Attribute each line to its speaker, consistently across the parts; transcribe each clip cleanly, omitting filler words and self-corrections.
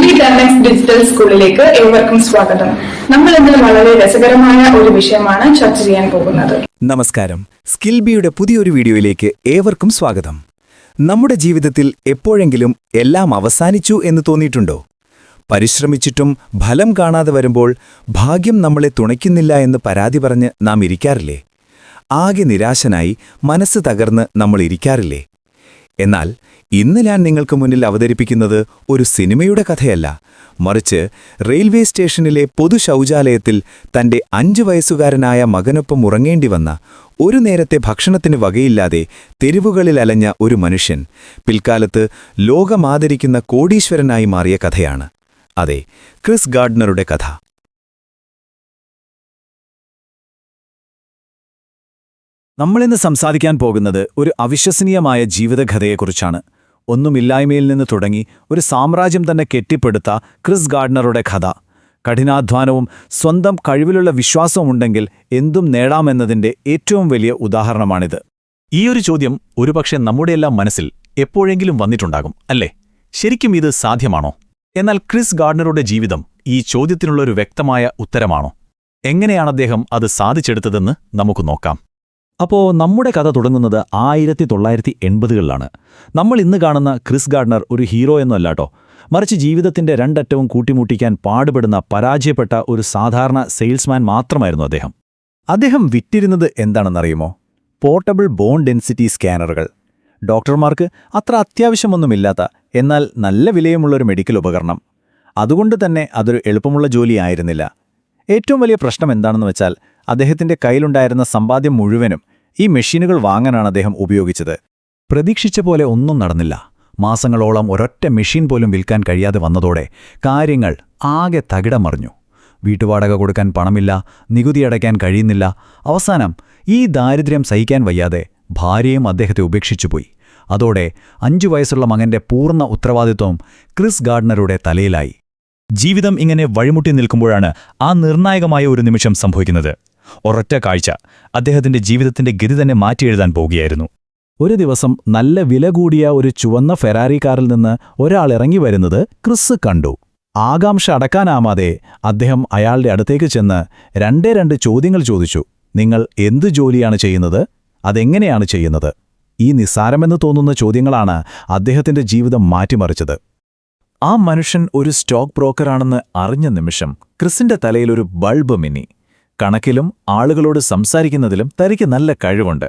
Speaker 1: ടെൻനെക്സ് digital സ്കൂളിലേക്ക് ഏവർക്കും സ്വാഗതം. നമ്മൾ ഇന്ന് വളരെ രസകരമായ ഒരു വിഷയമാണ് ചർച്ച ചെയ്യാൻ പോകുന്നത്.
Speaker 2: നമസ്കാരം. സ്കിൽ ബിയുടെ പുതിയൊരു വീഡിയോയിലേക്ക് ഏവർക്കും സ്വാഗതം. നമ്മുടെ ജീവിതത്തിൽ എപ്പോഴെങ്കിലും എല്ലാം അവസാനിച്ചു എന്ന് തോന്നിയിട്ടുണ്ടോ? പരിശ്രമിച്ചിട്ടും ഫലം കാണാതെ വരുമ്പോൾ ഭാഗ്യം നമ്മളെ തുണയ്ക്കുന്നില്ല എന്ന് പരാതി പറഞ്ഞ് നാം ഇരിക്കാറില്ലേ? ആകെ നിരാശനായി മനസ്സ് തകർന്ന് നമ്മൾ ഇരിക്കാറില്ലേ? എന്നാൽ ഇന്ന് ഞാൻ നിങ്ങൾക്ക് മുന്നിൽ അവതരിപ്പിക്കുന്നത് ഒരു സിനിമയുടെ കഥയല്ല, മറിച്ച് റെയിൽവേ സ്റ്റേഷനിലെ പൊതു ശൗചാലയത്തിൽ തന്റെ 5 വയസ്സുകാരനായ മകനൊപ്പം ഉറങ്ങേണ്ടി വന്ന, ഒരു നേരത്തെ ഭക്ഷണത്തിന് വകയില്ലാതെ തെരുവുകളിൽ അലഞ്ഞ ഒരു മനുഷ്യൻ പിൽക്കാലത്ത് ലോകമാദരിക്കുന്ന കോടീശ്വരനായി മാറിയ കഥയാണ്. അതെ, ക്രിസ് ഗാർഡനറുടെ കഥ. നമ്മളിന്ന് സംസാരിക്കാൻ പോകുന്നത് ഒരു അവിശ്വസനീയമായ ജീവിതകഥയെക്കുറിച്ചാണ്. ഒന്നുമില്ലായ്മയിൽ നിന്ന് തുടങ്ങി ഒരു സാമ്രാജ്യം തന്നെ കെട്ടിപ്പടുത്ത ക്രിസ് ഗാർഡനറുടെ കഥ. കഠിനാധ്വാനവും സ്വന്തം കഴിവിലുള്ള വിശ്വാസവും ഉണ്ടെങ്കിൽ എന്തും നേടാമെന്നതിൻ്റെ ഏറ്റവും വലിയ ഉദാഹരണമാണിത്.
Speaker 3: ഈയൊരു ചോദ്യം ഒരുപക്ഷെ നമ്മുടെയെല്ലാം മനസ്സിൽ എപ്പോഴെങ്കിലും വന്നിട്ടുണ്ടാകും, അല്ലേ? ശരിക്കും ഇത് സാധ്യമാണോ? എന്നാൽ ക്രിസ് ഗാർഡനറുടെ ജീവിതം ഈ ചോദ്യത്തിനുള്ളൊരു വ്യക്തമായ ഉത്തരമാണോ? എങ്ങനെയാണ് അദ്ദേഹം അത് സാധിച്ചെടുത്തതെന്ന് നമുക്ക് നോക്കാം.
Speaker 4: അപ്പോൾ നമ്മുടെ കഥ തുടങ്ങുന്നത് 1980കളിലാണ്. നമ്മൾ ഇന്ന് കാണുന്ന ക്രിസ് ഗാർഡനർ ഒരു ഹീറോ എന്നല്ലാട്ടോ, മറിച്ച് ജീവിതത്തിന്റെ രണ്ടറ്റവും കൂട്ടിമുട്ടിക്കാൻ പാടുപെടുന്ന പരാജയപ്പെട്ട ഒരു സാധാരണ സെയിൽസ്മാൻ മാത്രമായിരുന്നു അദ്ദേഹം. അദ്ദേഹം വിറ്റിരുന്നത് എന്താണെന്നറിയുമോ? പോർട്ടബിൾ ബോൺ ഡെൻസിറ്റി സ്കാനറുകൾ. ഡോക്ടർമാർക്ക് അത്ര അത്യാവശ്യമൊന്നുമില്ലാത്ത, എന്നാൽ നല്ല വിലയുമുള്ളൊരു മെഡിക്കൽ ഉപകരണം. അതുകൊണ്ട് തന്നെ അതൊരു എളുപ്പമുള്ള ജോലിയായിരുന്നില്ല. ഏറ്റവും വലിയ പ്രശ്നം എന്താണെന്ന് വെച്ചാൽ, അദ്ദേഹത്തിന്റെ കയ്യിലുണ്ടായിരുന്ന സമ്പാദ്യം മുഴുവനും ഈ മെഷീനുകൾ വാങ്ങാനാണ് അദ്ദേഹം ഉപയോഗിച്ചത്. പ്രതീക്ഷിച്ച പോലെ ഒന്നും നടന്നില്ല. മാസങ്ങളോളം ഒരൊറ്റ മെഷീൻ പോലും വിൽക്കാൻ കഴിയാതെ വന്നതോടെ കാര്യങ്ങൾ ആകെ തകിടമറിഞ്ഞു. വീട്ടുവാടക കൊടുക്കാൻ പണമില്ല, നികുതി അടയ്ക്കാൻ കഴിയുന്നില്ല. അവസാനം ഈ ദാരിദ്ര്യം സഹിക്കാൻ വയ്യാതെ ഭാര്യയും അദ്ദേഹത്തെ ഉപേക്ഷിച്ചുപോയി. അതോടെ 5 വയസ്സുള്ള മകന്റെ പൂർണ്ണ ഉത്തരവാദിത്വം ക്രിസ് ഗാർഡനറുടെ തലയിലായി.
Speaker 3: ജീവിതം ഇങ്ങനെ വഴിമുട്ടി നിൽക്കുമ്പോഴാണ് ആ നിർണായകമായ ഒരു നിമിഷം സംഭവിക്കുന്നത്. ഒരൊറ്റ കാഴ്ച അദ്ദേഹത്തിന്റെ ജീവിതത്തിന്റെ ഗതി തന്നെ മാറ്റിയെഴുതാൻ പോകുകയായിരുന്നു.
Speaker 4: ഒരു ദിവസം നല്ല വില കൂടിയ ഒരു ചുവന്ന ഫെറാറി കാറിൽ നിന്ന് ഒരാൾ ഇറങ്ങി വരുന്നത് ക്രിസ് കണ്ടു. ആകാംക്ഷ അടക്കാനാവാതെ അദ്ദേഹം അയാളുടെ അടുത്തേക്ക് ചെന്ന് 2 ചോദ്യങ്ങൾ ചോദിച്ചു. നിങ്ങൾ എന്ത് ജോലിയാണ് ചെയ്യുന്നത്? അതെങ്ങനെയാണ് ചെയ്യുന്നത്? ഈ നിസ്സാരമെന്ന് തോന്നുന്ന ചോദ്യങ്ങളാണ് അദ്ദേഹത്തിന്റെ ജീവിതം മാറ്റിമറിച്ചത്. ആ മനുഷ്യൻ ഒരു സ്റ്റോക്ക് ബ്രോക്കറാണെന്ന് അറിഞ്ഞ നിമിഷം ക്രിസിന്റെ തലയിലൊരു ബൾബ് മിന്നി. കണക്കിലും ആളുകളോട് സംസാരിക്കുന്നതിലും തനിക്ക് നല്ല കഴിവുണ്ട്.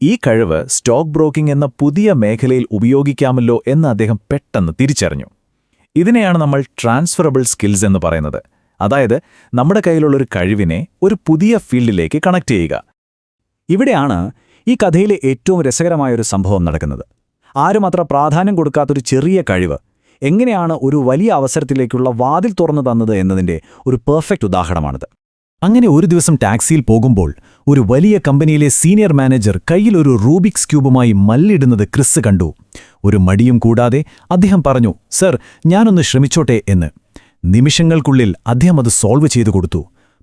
Speaker 4: ഈ കഴിവ് സ്റ്റോക്ക് ബ്രോക്കിംഗ് എന്ന പുതിയ മേഖലയിൽ ഉപയോഗിക്കാമല്ലോ എന്ന് അദ്ദേഹം പെട്ടെന്ന് തിരിച്ചറിഞ്ഞു. ഇതിനെയാണ് നമ്മൾ ട്രാൻസ്ഫറബിൾ സ്കിൽസ് എന്ന് പറയുന്നത്. അതായത് നമ്മുടെ കയ്യിലുള്ളൊരു കഴിവിനെ ഒരു പുതിയ ഫീൽഡിലേക്ക് കണക്ട് ചെയ്യുക. ഇവിടെയാണ് ഈ കഥയിലെ ഏറ്റവും രസകരമായൊരു സംഭവം നടക്കുന്നത്. ആരും അത്ര പ്രാധാന്യം കൊടുക്കാത്തൊരു ചെറിയ കഴിവ് എങ്ങനെയാണ് ഒരു വലിയ അവസരത്തിലേക്കുള്ള വാതിൽ തുറന്നു തന്നത് എന്നതിൻ്റെ ഒരു പെർഫെക്റ്റ് ഉദാഹരണമാണിത്. അങ്ങനെ ഒരു ദിവസം ടാക്സിയിൽ പോകുമ്പോൾ ഒരു വലിയ കമ്പനിയിലെ സീനിയർ മാനേജർ കയ്യിലൊരു റൂബിക്സ് ക്യൂബുമായി മല്ലിടുന്നത് ക്രിസ് കണ്ടു. ഒരു മടിയും കൂടാതെ അദ്ദേഹം പറഞ്ഞു, സർ, ഞാനൊന്ന് ശ്രമിച്ചോട്ടെ എന്ന്. നിമിഷങ്ങൾക്കുള്ളിൽ അദ്ദേഹം അത് സോൾവ് ചെയ്തു കൊടുത്തു.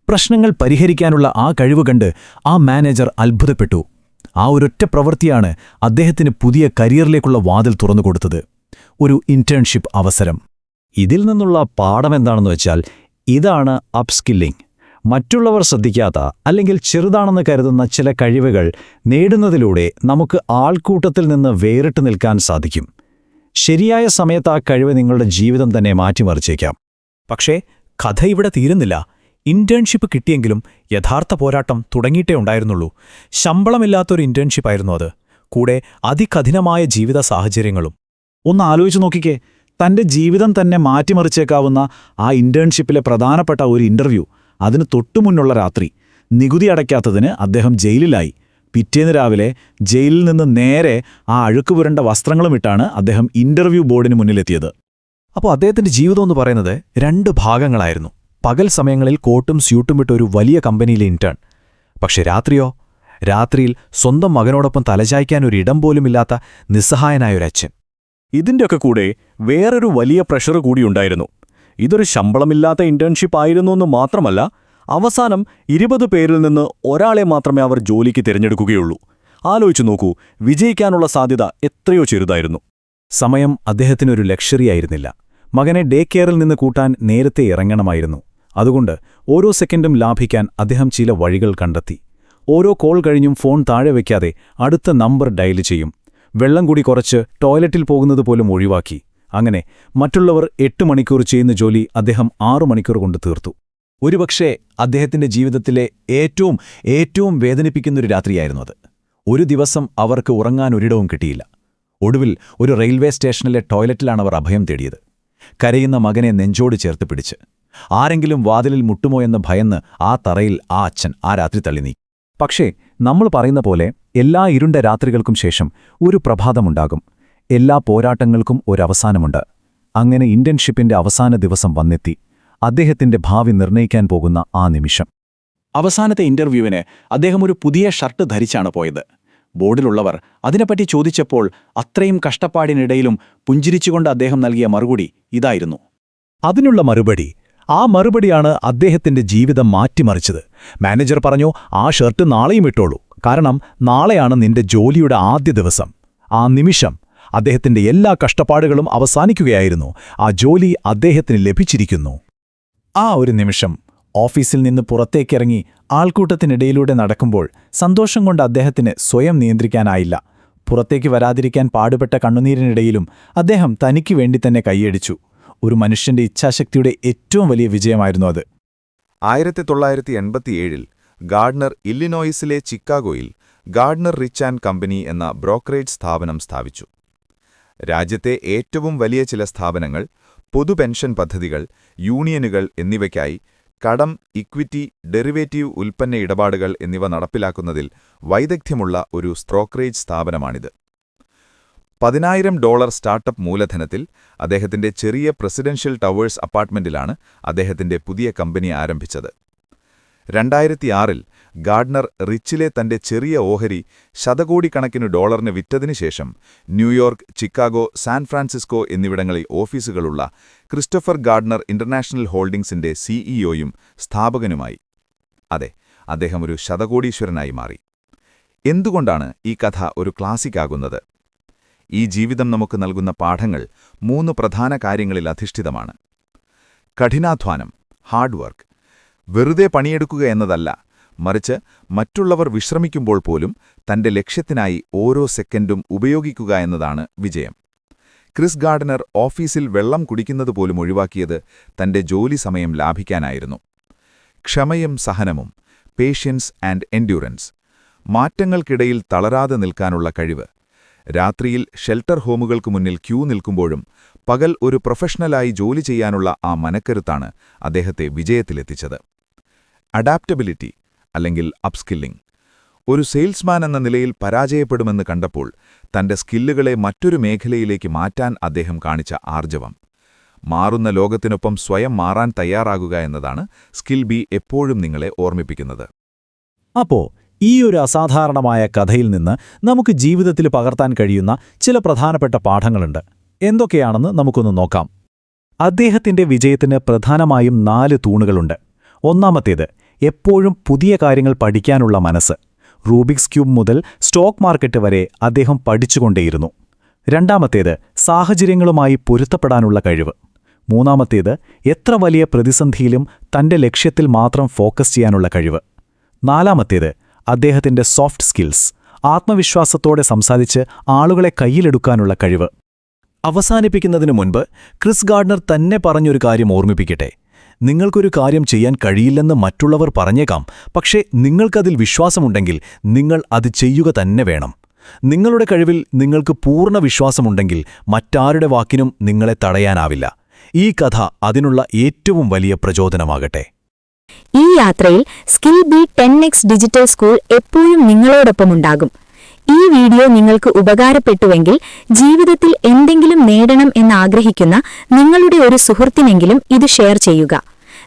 Speaker 4: പ്രശ്നങ്ങൾ പരിഹരിക്കാനുള്ള ആ കഴിവ് കണ്ട് ആ മാനേജർ അത്ഭുതപ്പെട്ടു. ആ ഒരൊറ്റ പ്രവൃത്തിയാണ് അദ്ദേഹത്തിന് പുതിയ കരിയറിലേക്കുള്ള വാതിൽ തുറന്നുകൊടുത്തത്. ഒരു ഇന്റേൺഷിപ്പ് അവസരം. ഇതിൽ നിന്നുള്ള പാഠമെന്താണെന്ന് വെച്ചാൽ, ഇതാണ് അപ്സ്കില്ലിംഗ്. മറ്റുള്ളവർ ശ്രദ്ധിക്കാത്ത അല്ലെങ്കിൽ ചെറുതാണെന്ന് കരുതുന്ന ചില കഴിവുകൾ നേടുന്നതിലൂടെ നമുക്ക് ആൾക്കൂട്ടത്തിൽ നിന്ന് വേറിട്ട് നിൽക്കാൻ സാധിക്കും. ശരിയായ സമയത്ത് ആ കഴിവ് നിങ്ങളുടെ ജീവിതം തന്നെ മാറ്റിമറിച്ചേക്കാം. പക്ഷേ കഥ ഇവിടെ തീരുന്നില്ല. ഇന്റേൺഷിപ്പ് കിട്ടിയെങ്കിലും യഥാർത്ഥ പോരാട്ടം തുടങ്ങിയിട്ടേ ഉണ്ടായിരുന്നുള്ളൂ. ശമ്പളമില്ലാത്തൊരു ഇന്റേൺഷിപ്പായിരുന്നു അത്. കൂടെ അതികഠിനമായ ജീവിത സാഹചര്യങ്ങളും. ഒന്ന് ആലോചിച്ചു നോക്കിക്കേ, തന്റെ ജീവിതം തന്നെ മാറ്റിമറിച്ചേക്കാവുന്ന ആ ഇന്റേൺഷിപ്പിലെ പ്രധാനപ്പെട്ട ഒരു ഇന്റർവ്യൂ, അതിന് തൊട്ടുമുന്നുള്ള രാത്രി നികുതി അടയ്ക്കാത്തതിന് അദ്ദേഹം ജയിലിലായി. പിറ്റേന്ന് രാവിലെ ജയിലിൽ നിന്ന് നേരെ ആ അഴുക്കുപുരണ്ട വസ്ത്രങ്ങളുമിട്ടാണ് അദ്ദേഹം ഇന്റർവ്യൂ ബോർഡിന് മുന്നിലെത്തിയത്. അപ്പോൾ അദ്ദേഹത്തിന്റെ ജീവിതം എന്ന് പറയുന്നത് 2 ഭാഗങ്ങളായിരുന്നു. പകൽ സമയങ്ങളിൽ കോട്ടും സ്യൂട്ടും ഇട്ട ഒരു വലിയ കമ്പനിയിലെ ഇന്റേൺ. പക്ഷെ രാത്രിയോ? രാത്രിയിൽ സ്വന്തം മകനോടൊപ്പം തലചായ്ക്കാൻ ഒരു ഇടം പോലുമില്ലാത്ത നിസ്സഹായനായൊരച്ഛൻ.
Speaker 3: ഇതിൻ്റെയൊക്കെ കൂടെ വേറൊരു വലിയ പ്രഷർ കൂടിയുണ്ടായിരുന്നു. ഇതൊരു ശമ്പളമില്ലാത്ത ഇന്റേൺഷിപ്പ് ആയിരുന്നു എന്ന് മാത്രമല്ല, അവസാനം 20 പേരിൽ നിന്ന് ഒരാളെ മാത്രമേ അവർ ജോലിക്ക് തിരഞ്ഞെടുക്കുകയുള്ളൂ. ആലോചിച്ചു നോക്കൂ, വിജയിക്കാനുള്ള സാധ്യത എത്രയോ ചെറുതായിരുന്നു.
Speaker 4: സമയം അദ്ദേഹത്തിനൊരു ലക്ഷറി ആയിരുന്നില്ല, മകനെ ഡേ കെയറിൽ നിന്ന് കൂട്ടാൻ നേരത്തെ ഇറങ്ങണമായിരുന്നു. അതുകൊണ്ട് ഓരോ സെക്കൻഡും ലാഭിക്കാൻ അദ്ദേഹം ചില വഴികൾ കണ്ടെത്തി. ഓരോ കോൾ കഴിഞ്ഞും ഫോൺ താഴെ വയ്ക്കാതെ അടുത്ത നമ്പർ ഡയൽ ചെയ്യും. വെള്ളം കൂടി കുറച്ച് ടോയ്ലറ്റിൽ പോകുന്നത് പോലും ഒഴിവാക്കി. അങ്ങനെ മറ്റുള്ളവർ 8 മണിക്കൂർ ചെയ്യുന്ന ജോലി അദ്ദേഹം 6 മണിക്കൂർ കൊണ്ട് തീർത്തു.
Speaker 3: ഒരുപക്ഷേ അദ്ദേഹത്തിന്റെ ജീവിതത്തിലെ ഏറ്റവും വേദനിപ്പിക്കുന്നൊരു രാത്രിയായിരുന്നു അത്. ഒരു ദിവസം അവർക്ക് ഉറങ്ങാൻ ഒരിടവും കിട്ടിയില്ല. ഒടുവിൽ ഒരു റെയിൽവേ സ്റ്റേഷനിലെ ടോയ്ലറ്റിലാണവർ അഭയം തേടിയത്. കരയുന്ന മകനെ നെഞ്ചോട് ചേർത്ത് പിടിച്ച്. ആരെങ്കിലും വാതിലിൽ മുട്ടുമോ എന്ന് ഭയന്ന് ആ തറയിൽ ആ അച്ഛൻ ആ രാത്രി തള്ളി നീക്കി.
Speaker 4: പക്ഷേ നമ്മൾ പറയുന്ന പോലെ എല്ലാ ഇരുണ്ട രാത്രികൾക്കും ശേഷം ഒരു പ്രഭാതമുണ്ടാകും. എല്ലാ പോരാട്ടങ്ങൾക്കും ഒരവസാനമുണ്ട്. അങ്ങനെ ഇന്റേൺഷിപ്പിന്റെ അവസാന ദിവസം വന്നെത്തി. അദ്ദേഹത്തിന്റെ ഭാവി നിർണയിക്കാൻ പോകുന്ന ആ നിമിഷം.
Speaker 3: അവസാനത്തെ ഇന്റർവ്യൂവിന് അദ്ദേഹം ഒരു പുതിയ ഷർട്ട് ധരിച്ചാണ് പോയത്. ബോർഡിലുള്ളവർ അതിനെപ്പറ്റി ചോദിച്ചപ്പോൾ അത്രയും കഷ്ടപ്പാടിനിടയിലും പുഞ്ചിരിച്ചുകൊണ്ട് അദ്ദേഹം നൽകിയ മറുപടി ഇതായിരുന്നു.
Speaker 4: അതിനുള്ള മറുപടി, ആ മറുപടിയാണ് അദ്ദേഹത്തിന്റെ ജീവിതം മാറ്റിമറിച്ചത്. മാനേജർ പറഞ്ഞു, ആ ഷർട്ട് നാളെയും ഇട്ടോളൂ, കാരണം നാളെയാണ് നിന്റെ ജോലിയുടെ ആദ്യ ദിവസം. ആ നിമിഷം അദ്ദേഹത്തിന്റെ എല്ലാ കഷ്ടപ്പാടുകളും അവസാനിക്കുകയായിരുന്നു. ആ ജോലി അദ്ദേഹത്തിന് ലഭിച്ചിരിക്കുന്നു. ആ ഒരു നിമിഷം ഓഫീസിൽ നിന്ന് പുറത്തേക്കിറങ്ങി ആൾക്കൂട്ടത്തിനിടയിലൂടെ നടക്കുമ്പോൾ സന്തോഷം കൊണ്ട് അദ്ദേഹത്തിന് സ്വയം നിയന്ത്രിക്കാനായില്ല. പുറത്തേക്ക് വരാതിരിക്കാൻ പാടുപെട്ട കണ്ണുനീരിനിടയിലും അദ്ദേഹം തനിക്ക് വേണ്ടി തന്നെ കൈയടിച്ചു. ഒരു മനുഷ്യന്റെ ഇച്ഛാശക്തിയുടെ ഏറ്റവും വലിയ വിജയമായിരുന്നു അത്.
Speaker 2: 1987 ഗാർഡ്നർ ഇല്ലിനോയിസിലെ ചിക്കാഗോയിൽ ഗാർഡ്നർ റിച്ച് ആൻഡ് കമ്പനി എന്ന ബ്രോക്കറേജ് സ്ഥാപനം സ്ഥാപിച്ചു. രാജ്യത്തെ ഏറ്റവും വലിയ ചില സ്ഥാപനങ്ങൾ, പൊതു പെൻഷൻ പദ്ധതികൾ, യൂണിയനുകൾ എന്നിവയ്ക്കായി കടം, ഇക്വിറ്റി, ഡെറിവേറ്റീവ് ഉൽപ്പന്ന ഇടപാടുകൾ എന്നിവ നടപ്പിലാക്കുന്നതിൽ വൈദഗ്ധ്യമുള്ള ഒരു ബ്രോക്കറേജ് സ്ഥാപനമാണിത്. $10,000 സ്റ്റാർട്ടപ്പ് മൂലധനത്തിൽ അദ്ദേഹത്തിന്റെ ചെറിയ പ്രസിഡൻഷ്യൽ ടവേഴ്സ് അപ്പാർട്ട്മെന്റിലാണ് അദ്ദേഹത്തിന്റെ പുതിയ കമ്പനി ആരംഭിച്ചത്. 2006 ഗാർഡ്നർ റിച്ചിലെ തന്റെ ചെറിയ ഓഹരി ശതകോടിക്കണക്കിന് ഡോളറിന് വിറ്റതിനുശേഷം ന്യൂയോർക്ക്, ചിക്കാഗോ, സാൻ ഫ്രാൻസിസ്കോ എന്നിവിടങ്ങളിൽ ഓഫീസുകളുള്ള ക്രിസ്റ്റഫർ ഗാർഡ്നർ ഇന്റർനാഷണൽ ഹോൾഡിംഗ്സിന്റെ സിഇഒയും സ്ഥാപകനുമായി. അതെ, അദ്ദേഹം ഒരു ശതകോടീശ്വരനായി മാറി. എന്തുകൊണ്ടാണ് ഈ കഥ ഒരു ക്ലാസിക്കാകുന്നത്? ഈ ജീവിതം നമുക്ക് നൽകുന്ന പാഠങ്ങൾ 3 പ്രധാന കാര്യങ്ങളിൽ അധിഷ്ഠിതമാണ്. കഠിനാധ്വാനം, ഹാർഡ് വർക്ക്. വെറുതെ പണിയെടുക്കുക എന്നതല്ല, മറിച്ച് മറ്റുള്ളവർ വിശ്രമിക്കുമ്പോൾ പോലും തന്റെ ലക്ഷ്യത്തിനായി ഓരോ സെക്കൻഡും ഉപയോഗിക്കുക എന്നതാണ് വിജയം. ക്രിസ് ഗാർഡനർ ഓഫീസിൽ വെള്ളം കുടിക്കുന്നതുപോലും ഒഴിവാക്കിയത് തന്റെ ജോലി സമയം ലാഭിക്കാനായിരുന്നു. ക്ഷമയും സഹനവും, പേഷ്യൻസ് ആൻഡ് എൻഡ്യൂറൻസ്. മാറ്റങ്ങൾക്കിടയിൽ തളരാതെ നിൽക്കാനുള്ള കഴിവ്. രാത്രിയിൽ ഷെൽട്ടർ ഹോമുകൾക്ക് മുന്നിൽ ക്യൂ നിൽക്കുമ്പോഴും പകൽ ഒരു പ്രൊഫഷണലായി ജോലി ചെയ്യാനുള്ള ആ മനക്കരുത്താണ് അദ്ദേഹത്തെ വിജയത്തിലെത്തിച്ചത്. അഡാപ്റ്റബിലിറ്റി അല്ലെങ്കിൽ അപ്സ്കില്ലിംഗ്. ഒരു സെയിൽസ്മാൻ എന്ന നിലയിൽ പരാജയപ്പെടുമെന്ന് കണ്ടപ്പോൾ തന്റെ സ്കില്ലുകളെ മറ്റൊരു മേഖലയിലേക്ക് മാറ്റാൻ അദ്ദേഹം കാണിച്ച ആർജവം. മാറുന്ന ലോകത്തിനൊപ്പം സ്വയം മാറാൻ തയ്യാറാകുക എന്നതാണ് സ്കിൽ ബി എപ്പോഴും നിങ്ങളെ ഓർമ്മിപ്പിക്കുന്നത്.
Speaker 4: അപ്പോ ഈ ഒരു അസാധാരണമായ കഥയിൽ നിന്ന് നമുക്ക് ജീവിതത്തിൽ പകർത്താൻ കഴിയുന്ന ചില പ്രധാനപ്പെട്ട പാഠങ്ങളുണ്ട്. എന്തൊക്കെയാണെന്ന് നമുക്കൊന്ന് നോക്കാം. അദ്ദേഹത്തിന്റെ വിജയത്തിന് പ്രധാനമായും 4 തൂണുകളുണ്ട്. ഒന്നാമത്തേത്, എപ്പോഴും പുതിയ കാര്യങ്ങൾ പഠിക്കാനുള്ള മനസ്സ്. റൂബിക്സ് ക്യൂബ് മുതൽ സ്റ്റോക്ക് മാർക്കറ്റ് വരെ അദ്ദേഹം പഠിച്ചുകൊണ്ടേയിരുന്നു. രണ്ടാമത്തേത്, സാഹചര്യങ്ങളുമായി പൊരുത്തപ്പെടാനുള്ള കഴിവ്. മൂന്നാമത്തേത്, എത്ര വലിയ പ്രതിസന്ധിയിലും തന്റെ ലക്ഷ്യത്തിൽ മാത്രം ഫോക്കസ് ചെയ്യാനുള്ള കഴിവ്. നാലാമത്തേത്, അദ്ദേഹത്തിന്റെ സോഫ്റ്റ് സ്കിൽസ്. ആത്മവിശ്വാസത്തോടെ സംസാരിച്ച് ആളുകളെ കയ്യിലെടുക്കാനുള്ള കഴിവ്. അവസാനിപ്പിക്കുന്നതിനു മുൻപ് ക്രിസ് ഗാർഡ്നർ തന്നെ പറഞ്ഞൊരു കാര്യം ഓർമ്മിപ്പിക്കട്ടെ. നിങ്ങൾക്കൊരു കാര്യം ചെയ്യാൻ കഴിയില്ലെന്ന് മറ്റുള്ളവർ പറഞ്ഞേക്കാം, പക്ഷേ നിങ്ങൾക്കതിൽ വിശ്വാസമുണ്ടെങ്കിൽ നിങ്ങൾ അത് ചെയ്യുക തന്നെ വേണം. നിങ്ങളുടെ കഴിവിൽ നിങ്ങൾക്ക് പൂർണ്ണ വിശ്വാസമുണ്ടെങ്കിൽ മറ്റാരുടെ വാക്കിനും നിങ്ങളെ തടയാനാവില്ല. ഈ കഥ അതിനുള്ള ഏറ്റവും വലിയ പ്രചോദനമാകട്ടെ.
Speaker 5: ഈ യാത്രയിൽ skill B 10x digital school എപ്പോഴും നിങ്ങളോടൊപ്പമുണ്ടാകും. ഈ വീഡിയോ നിങ്ങൾക്ക് ഉപകാരപ്പെട്ടുവെങ്കിൽ ജീവിതത്തിൽ എന്തെങ്കിലും നേടണം എന്നാഗ്രഹിക്കുന്ന നിങ്ങളുടെ ഒരു സുഹൃത്തിനെങ്കിലും ഇത് ഷെയർ ചെയ്യുക.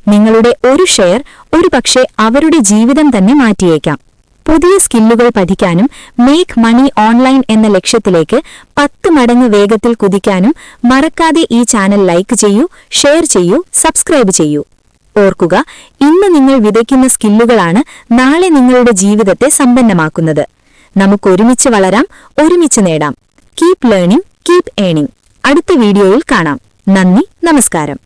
Speaker 5: നിങ്ങളുടെ ഒരു ഷെയർ ഒരുപക്ഷെ അവരുടെ ജീവിതം തന്നെ മാറ്റിയേക്കാം. പുതിയ സ്കില്ലുകൾ പഠിക്കാനും മേക്ക് മണി ഓൺലൈൻ എന്ന ലക്ഷ്യത്തിലേക്ക് 10 മടങ്ങ് വേഗത്തിൽ കുതിക്കാനും മറക്കാതെ ഈ ചാനൽ ലൈക്ക് ചെയ്യൂ, ഷെയർ ചെയ്യൂ, സബ്സ്ക്രൈബ് ചെയ്യൂ. ഓർക്കുക, ഇന്ന് നിങ്ങൾ വിതയ്ക്കുന്ന സ്കില്ലുകളാണ് നാളെ നിങ്ങളുടെ ജീവിതത്തെ സമ്പന്നമാക്കുന്നത്. നമുക്കൊരുമിച്ച് വളരാം, ഒരുമിച്ച് നേടാം. Keep learning, keep earning. അടുത്ത വീഡിയോയിൽ കാണാം. നന്ദി, നമസ്കാരം.